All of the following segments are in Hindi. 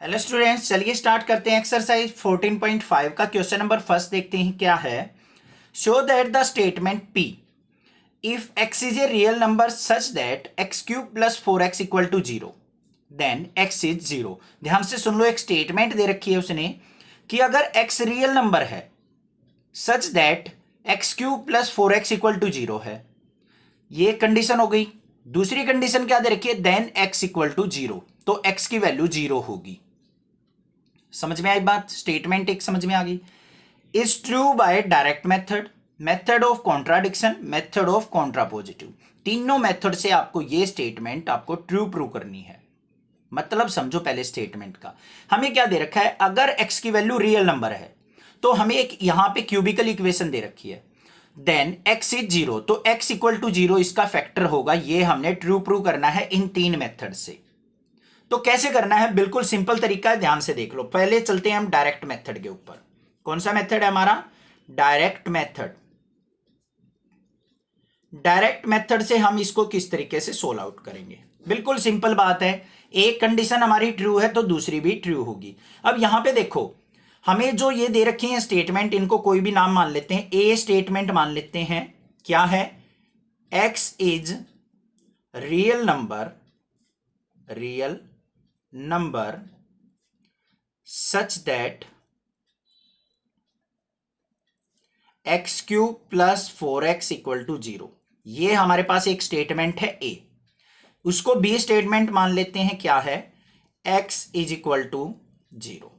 हेलो स्टूडेंट्स, चलिए स्टार्ट करते हैं। एक्सरसाइज 14.5 का क्वेश्चन नंबर फर्स्ट देखते हैं क्या है। Show that the statement P if x is a real number such that x cube plus 4x equal to 0 then x is 0। ध्यान से सुन लो, एक स्टेटमेंट दे रखी है उसने कि अगर x रियल नंबर है such that x cube plus 4x equal to 0 है, ये कंडीशन हो गई। दूसरी कंडीशन क्या दे रखी है, देन x इक्वल टू 0, तो x की वैल्यू 0 होगी। समझ में आई बात? स्टेटमेंट एक समझ में आ गई। Is true bye direct method, method of contradiction, method of contrapositive. तीनों मेथड से आपको ये स्टेटमेंट आपको ट्रू प्रूव करनी है। मतलब समझो पहले स्टेटमेंट का। हमें क्या दे रखा है, अगर x की वैल्यू रियल नंबर है तो हमें एक यहां पे क्यूबिकल इक्वेशन दे रखी है, देन x इज 0, तो x इक्वल टू 0 इसका फैक्टर होगा। ये हमने ट्रू प्रूव करना है इन तीन मेथड से। तो कैसे करना है, बिल्कुल सिंपल तरीका है, ध्यान से देख लो। पहले चलते हैं हम डायरेक्ट मेथड के ऊपर। कौन सा मेथड है हमारा? Direct method. डायरेक्ट मेथड से हम इसको किस तरीके से सोल्व आउट करेंगे, बिल्कुल सिंपल बात है। एक कंडीशन हमारी ट्रू है तो दूसरी भी ट्रू होगी। अब यहां पे देखो, हमें जो ये दे रखे हैं स्टेटमेंट, इनको कोई भी नाम मान लेते हैं। ए स्टेटमेंट मान लेते हैं। क्या है? x is real number such that x cube plus 4x equal to 0। ये हमारे पास एक स्टेटमेंट है ए। उसको बी स्टेटमेंट मान लेते हैं। क्या है? x is equal to 0।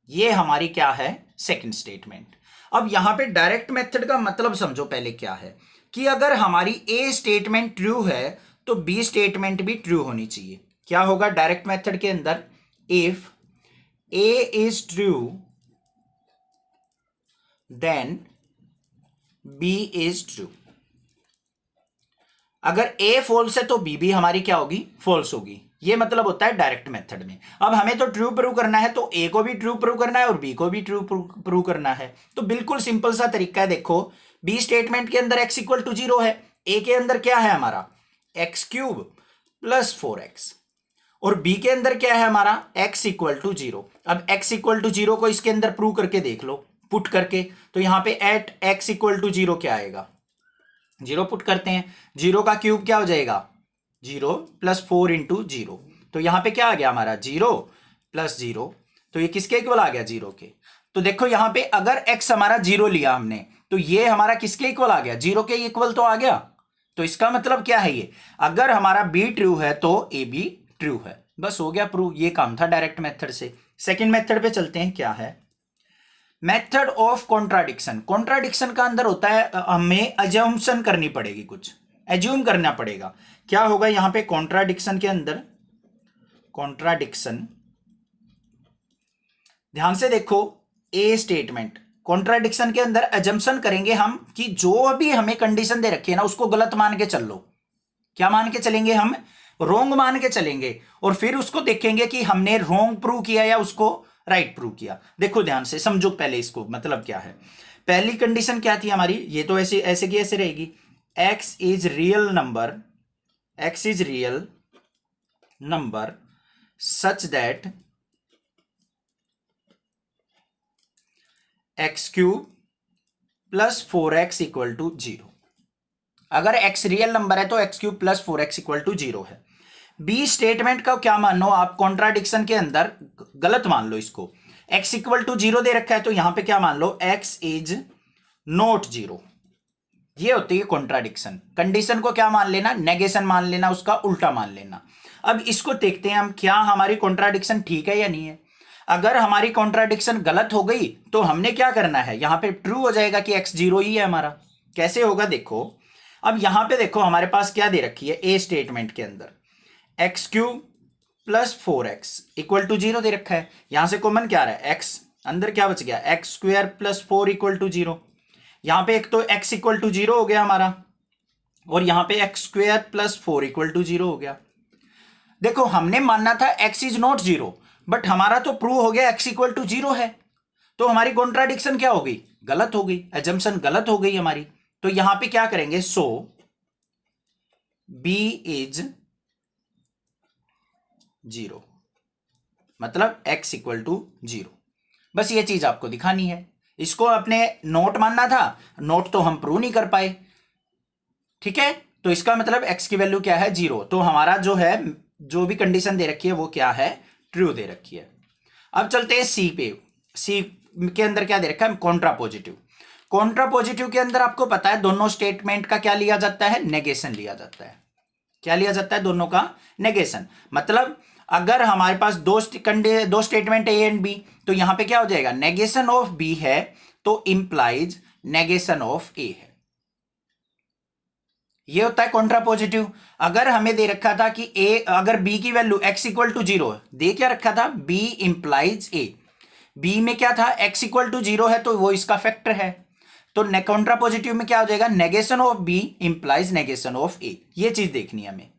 ये हमारी क्या है? Second statement. अब यहां पे डायरेक्ट मेथड का मतलब समझो पहले क्या है, कि अगर हमारी ए स्टेटमेंट ट्रू है तो बी स्टेटमेंट भी ट्रू होनी चाहिए। क्या होगा डायरेक्ट मेथड के अंदर? If A is true then B is true। अगर A फॉल्स है तो B भी हमारी क्या होगी? फॉल्स होगी। ये मतलब होता है डायरेक्ट मेथड में। अब हमें तो ट्रू प्रूव करना है, तो A को भी ट्रू प्रूव करना है और B को भी ट्रू प्रूव करना है। तो बिल्कुल सिंपल सा तरीका है। देखो, B स्टेटमेंट के अंदर x इक्वल टू 0 है, A के अंदर क्या है हमारा? x क्यूब प्लस 4x, और b के अंदर क्या है हमारा? x equal to 0। अब x इक्वल टू 0 को इसके अंदर प्रूव करके देख लो, पुट करके। तो यहां पे एट x इक्वल टू 0 क्या आएगा? 0 पुट करते हैं। 0 का क्यूब क्या हो जाएगा? 0 प्लस 4 इंटू 0। तो यहां पे क्या आ गया हमारा? 0 प्लस 0। तो ये किसके इक्वल आ गया? 0 के। तो देखो यहां पे अगर x हमारा 0 लिया हमने, तो ये हमारा किसके इक्वल आ गया? 0 के इक्वल तो आ गया। तो इसका मतलब क्या है, ये अगर हमारा b ट्रू है तो a भी ट्रू है। बस हो गया प्रूव। ये काम था डायरेक्ट मेथड से। सेकंड मेथड पे चलते हैं। क्या है? Method of contradiction. कॉन्ट्राडिक्शन का अंदर होता है हमें अज्यूम्शन करनी पड़ेगी, कुछ एज्यूम करना पड़ेगा। क्या होगा यहां पे कॉन्ट्राडिक्शन के अंदर? कॉन्ट्राडिक्शन, ध्यान से देखो, ए स्टेटमेंट कॉन्ट्राडिक्शन के अंदर अजम्पशन करेंगे हम कि जो भी हमें कंडीशन दे रखी है ना, उसको गलत मान के चल लो। क्या मान के चलेंगे हम? रोंग मान के चलेंगे, और फिर उसको देखेंगे कि हमने रोंग प्रूव किया या उसको राइट प्रूव किया। देखो ध्यान से समझो पहले इसको, मतलब क्या है। पहली कंडीशन क्या थी हमारी? ये तो ऐसे ऐसे की ऐसे रहेगी, x is real number such that x cube plus 4x equal to 0। अगर x रियल नंबर है तो x cube plus 4x equal to 0 है। बी स्टेटमेंट का क्या मानो आप? कॉन्ट्राडिक्शन के अंदर गलत मान लो इसको। x इक्वल टू 0 दे रखा है तो यहां पे क्या मान लो? x is not 0। ये होती है कॉन्ट्राडिक्शन। कंडीशन को क्या मान लेना? नेगेशन मान लेना, उसका उल्टा मान लेना। अब इसको देखते हैं हम, क्या हमारी कॉन्ट्राडिक्शन ठीक है या नहीं है। अगर हमारी कॉन्ट्राडिक्शन गलत हो गई तो हमने क्या करना है, यहां पे ट्रू हो जाएगा कि x 0 ही है हमारा। कैसे होगा देखो, अब यहां पे देखो हमारे पास क्या दे रखी है ए स्टेटमेंट के अंदर? X cube plus 4x equal to 0 दे रखा है। यहां से कॉमन क्या आ रहा है? x, अंदर क्या बच गया? X square plus 4 equal to 0। यहां पे एक तो x इक्वल टू 0 हो गया हमारा, और यहां पे x square plus 4 equal to 0 हो गया। देखो हमने मानना था x इज नॉट 0, बट हमारा तो प्रूव हो गया x इक्वल टू 0 है। तो हमारी कॉन्ट्राडिक्शन क्या हो गई? गलत हो गई, एजम्पशन गलत हो गई हमारी। तो यहां पे क्या करेंगे? सो b इज 0। मतलब x इक्वल टू 0। बस ये चीज आपको दिखानी है। इसको अपने नोट मानना था, नोट तो हम प्रूव नहीं कर पाए, ठीक है। तो इसका मतलब x की वैल्यू क्या है 0, तो हमारा जो है जो भी कंडीशन दे रखी है वो क्या है, ट्रू दे रखी है। अब चलते हैं सी पे। सी के अंदर क्या दे रखा है, कॉन्ट्रा पॉजिटिव। कॉन्ट्रा पॉजिटिव के अंदर आपको पता है दोनों स्टेटमेंट का क्या लिया जाता है, नेगेशन लिया जाता है। क्या लिया जाता है, दोनों का नेगेशन। मतलब अगर हमारे पास दो स्टेटमेंट ए एंड बी, तो यहां पे क्या हो जाएगा, नेगेशन ऑफ बी है तो इंप्लाइज नेगेशन ऑफ ए है। ये होता है कॉन्ट्रा पॉजिटिव। अगर हमें दे रखा था कि ए, अगर बी की वैल्यू x इक्वल टू 0 दे क्या रखा था, b इंप्लाइज a। बी में क्या था, x इक्वल टू 0 है तो वो इसका फैक्टर है। तो कॉन्ट्रा पॉजिटिव में क्या हो जाएगा, negation of b implies negation of a। ये चीज देखनी है हमें।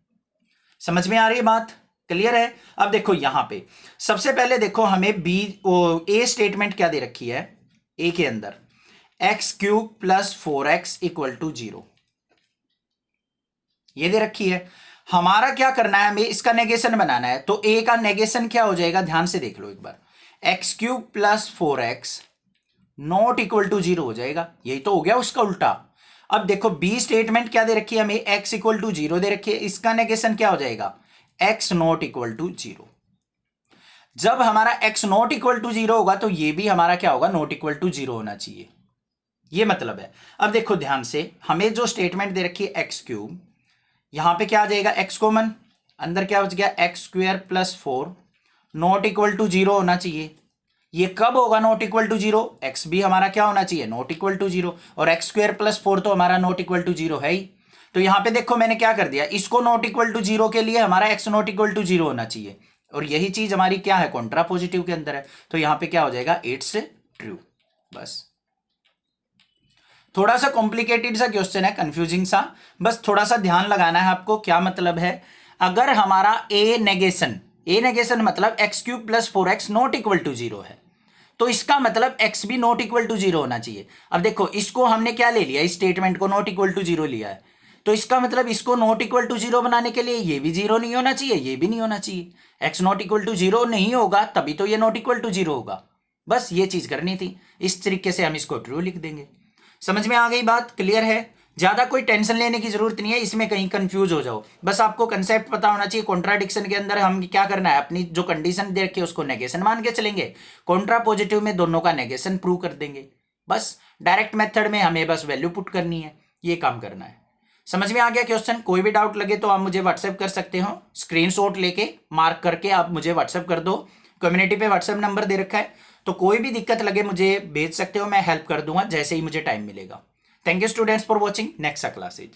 समझ में आ रही है बात, क्लियर है। अब देखो यहां पे सबसे पहले देखो हमें ए स्टेटमेंट क्या दे रखी है, ए के अंदर x³ plus 4x equal to 0 ये दे रखी है। हमारा क्या करना है, हमें इसका नेगेशन बनाना है। तो a का नेगेशन क्या हो जाएगा, ध्यान से देख लो एक बार, x³ plus 4x not equal to 0 हो जाएगा। यही तो हो गया उसका उल्टा। अब देखो बी स्टेटमेंट क्या दे रखी है हमें, x इक्वल टू 0 दे रखी है। इसका नेगेशन क्या हो जाएगा, x नॉट इक्वल टू 0। जब हमारा x नॉट इक्वल टू 0 होगा तो ये भी हमारा क्या होगा, नॉट इक्वल टू 0 होना चाहिए। ये मतलब है। अब देखो ध्यान से, हमें जो स्टेटमेंट दे रखी है x³, यहां पे क्या आ जाएगा, x कॉमन, अंदर क्या बच गया, x² plus 4 not equal to 0 होना चाहिए। ये कब होगा नॉट इक्वल टू 0, x भी हमारा क्या होना चाहिए, नॉट इक्वल टू 0, और x² प्लस 4 तो हमारा नॉट इक्वल टू 0 है ही। तो यहां पे देखो मैंने क्या कर दिया, इसको नॉट इक्वल टू 0 के लिए हमारा x नॉट इक्वल टू 0 होना चाहिए, और यही चीज हमारी क्या है, कॉन्ट्रा पॉजिटिव के अंदर है। तो यहां पे क्या हो जाएगा, इट्स ट्रू। बस थोड़ा सा कॉम्प्लिकेटेड सा क्वेश्चन है, कंफ्यूजिंग सा, बस थोड़ा सा ध्यान लगाना है आपको। क्या मतलब है, अगर हमारा ए नेगेशन मतलब x³ plus 4x not equal to 0 है, तो इसका मतलब x भी नॉट इक्वल टू 0 होना चाहिए। अब देखो इसको हमने क्या ले लिया, इस स्टेटमेंट को नॉट इक्वल टू 0 लिया है, तो इसका मतलब इसको नॉट इक्वल टू 0 बनाने के लिए ये भी 0 नहीं होना चाहिए, ये भी नहीं होना चाहिए। x नॉट इक्वल टू 0 नहीं होगा तभी तो ये नॉट इक्वल टू 0 होगा। बस ये चीज करनी थी, इस तरीके से हम इसको ट्रू लिख देंगे। समझ में आ गई बात, क्लियर है। ज्यादा कोई टेंशन लेने की जरूरत नहीं है, इसमें कहीं कंफ्यूज हो जाओ। बस आपको कंसेप्ट पता होना चाहिए। कॉन्ट्राडिक्शन के अंदर हम क्या करना है, अपनी जो कंडीशन दे रखी है उसको नेगेशन मान के चलेंगे, कॉन्ट्रा पॉजिटिव में दोनों का नेगेशन प्रूव कर देंगे। बस डायरेक्ट मेथड में हमें बस वैल्यू पुट करनी है, ये काम करना है। समझ में आ गया क्वेश्चन। कोई भी डाउट लगे तो आप मुझे व्हाट्सएप कर सकते हो, स्क्रीनशॉट लेके मार्क करके आप मुझे व्हाट्सएप कर दो। कम्युनिटी पे व्हाट्सएप नंबर दे रखा है, तो कोई भी दिक्कत लगे मुझे भेज सकते हो, मैं हेल्प कर दूंगा जैसे ही मुझे टाइम मिलेगा। Thank you students for watching. Next class is